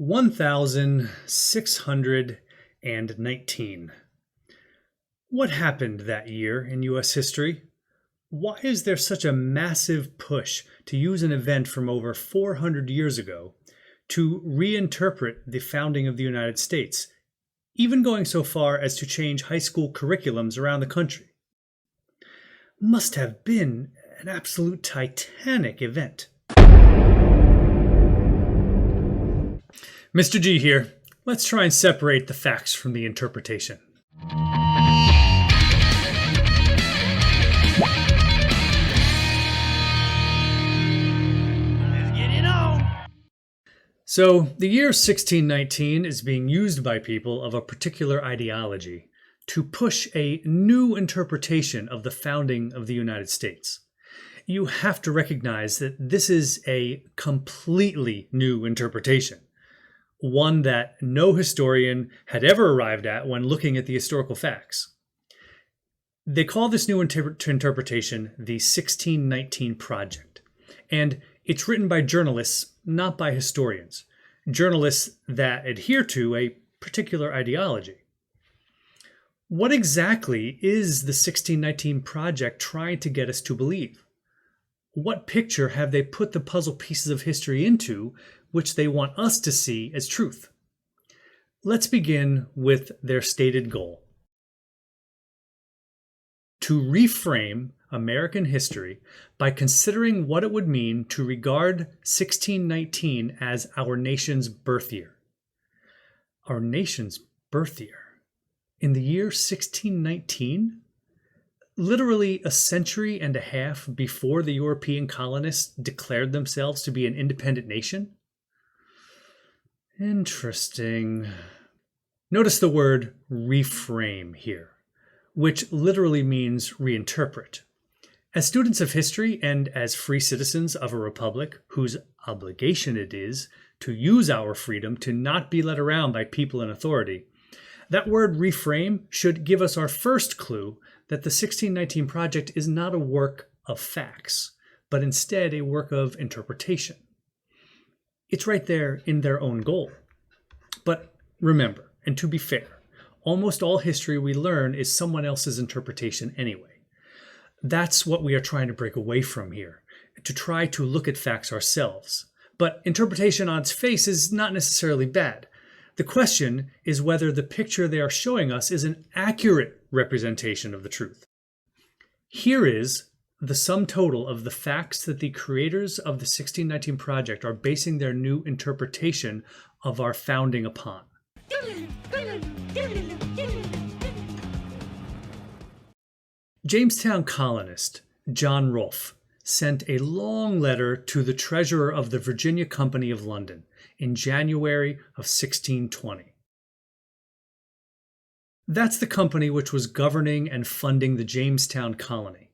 1619. What happened that year in U.S. history? Why is there such a massive push to use an event from over 400 years ago to reinterpret the founding of the United States, even going so far as to change high school curriculums around the country? Must have been an absolute titanic event. Mr. G here. Let's try and separate the facts from the interpretation. Let's get it on. So, the year 1619 is being used by people of a particular ideology to push a new interpretation of the founding of the United States. You have to recognize that this is a completely new interpretation, one that no historian had ever arrived at when looking at the historical facts. They call this new interpretation the 1619 Project, and it's written by journalists, not by historians, journalists that adhere to a particular ideology. What exactly is the 1619 Project trying to get us to believe? What picture have they put the puzzle pieces of history into which they want us to see as truth? Let's begin with their stated goal: to reframe American history by considering what it would mean to regard 1619 as our nation's birth year. Our nation's birth year? In the year 1619? Literally a century and a half before the European colonists declared themselves to be an independent nation? Interesting. Notice the word reframe here, which literally means reinterpret. As students of history and as free citizens of a republic whose obligation it is to use our freedom to not be led around by people in authority, that word reframe should give us our first clue that the 1619 Project is not a work of facts, but instead a work of interpretation. It's right there in their own goal. But remember, and to be fair, almost all history we learn is someone else's interpretation anyway. That's what we are trying to break away from here, to try to look at facts ourselves. But interpretation on its face is not necessarily bad. The question is whether the picture they are showing us is an accurate representation of the truth. Here is the sum total of the facts that the creators of the 1619 Project are basing their new interpretation of our founding upon. Jamestown colonist John Rolfe sent a long letter to the treasurer of the Virginia Company of London in January of 1620. That's the company which was governing and funding the Jamestown colony.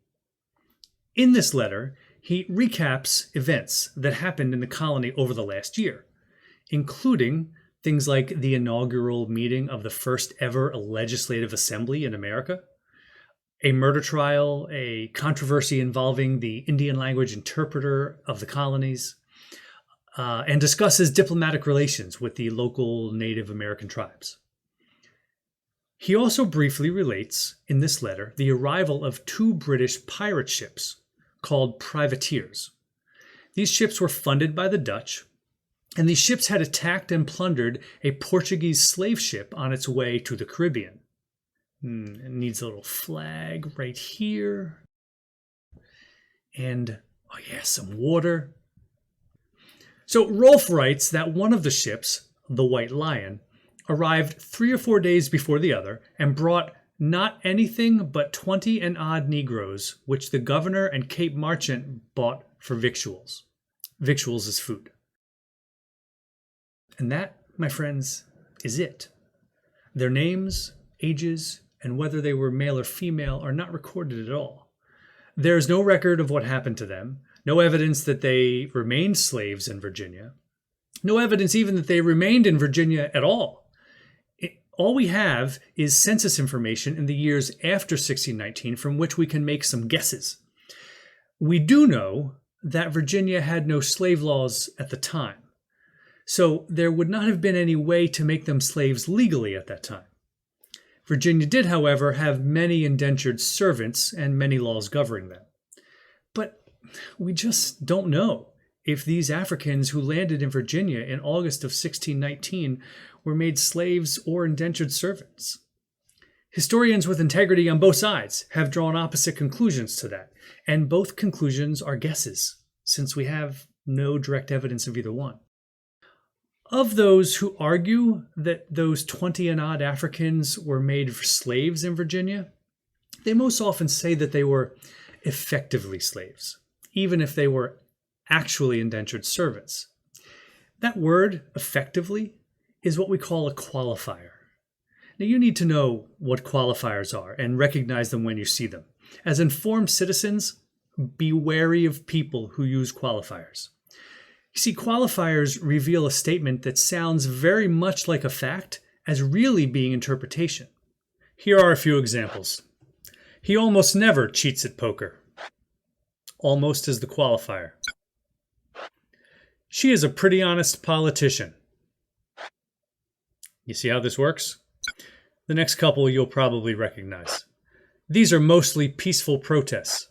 In this letter, he recaps events that happened in the colony over the last year, including things like the inaugural meeting of the first ever legislative assembly in America, a murder trial, a controversy involving the Indian language interpreter of the colonies, and discusses diplomatic relations with the local Native American tribes. He also briefly relates in this letter the arrival of two British pirate ships called privateers. These ships were funded by the Dutch, and these ships had attacked and plundered a Portuguese slave ship on its way to the Caribbean. It needs a little flag right here. And, oh yeah, some water. So Rolfe writes that one of the ships, the White Lion, arrived 3 or 4 days before the other and brought not anything but 20 and odd Negroes, which the governor and Cape Merchant bought for victuals. Victuals is food. And that, my friends, is it. Their names, ages, and whether they were male or female are not recorded at all. There is no record of what happened to them, no evidence that they remained slaves in Virginia, no evidence even that they remained in Virginia at all. All we have is census information in the years after 1619 from which we can make some guesses. We do know that Virginia had no slave laws at the time. so there would not have been any way to make them slaves legally at that time. Virginia did, however, have many indentured servants and many laws governing them. But we just don't know if these Africans who landed in Virginia in August of 1619 were made slaves or indentured servants. Historians with integrity on both sides have drawn opposite conclusions to that, and both conclusions are guesses, since we have no direct evidence of either one. Of those who argue that those 20 and odd Africans were made slaves in Virginia, they most often say that they were effectively slaves, even if they were actually indentured servants. That word, effectively, is what we call a qualifier. Now, you need to know what qualifiers are and recognize them when you see them. As informed citizens, be wary of people who use qualifiers. You see, qualifiers reveal a statement that sounds very much like a fact as really being interpretation. Here are a few examples. He almost never cheats at poker. Almost is the qualifier. She is a pretty honest politician. You see how this works? The next couple you'll probably recognize. These are mostly peaceful protests.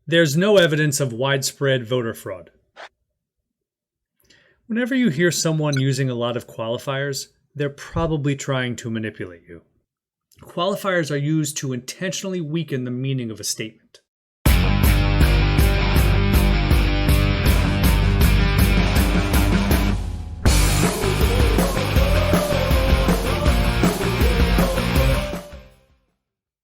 There's no evidence of widespread voter fraud. Whenever you hear someone using a lot of qualifiers, they're probably trying to manipulate you. Qualifiers are used to intentionally weaken the meaning of a statement.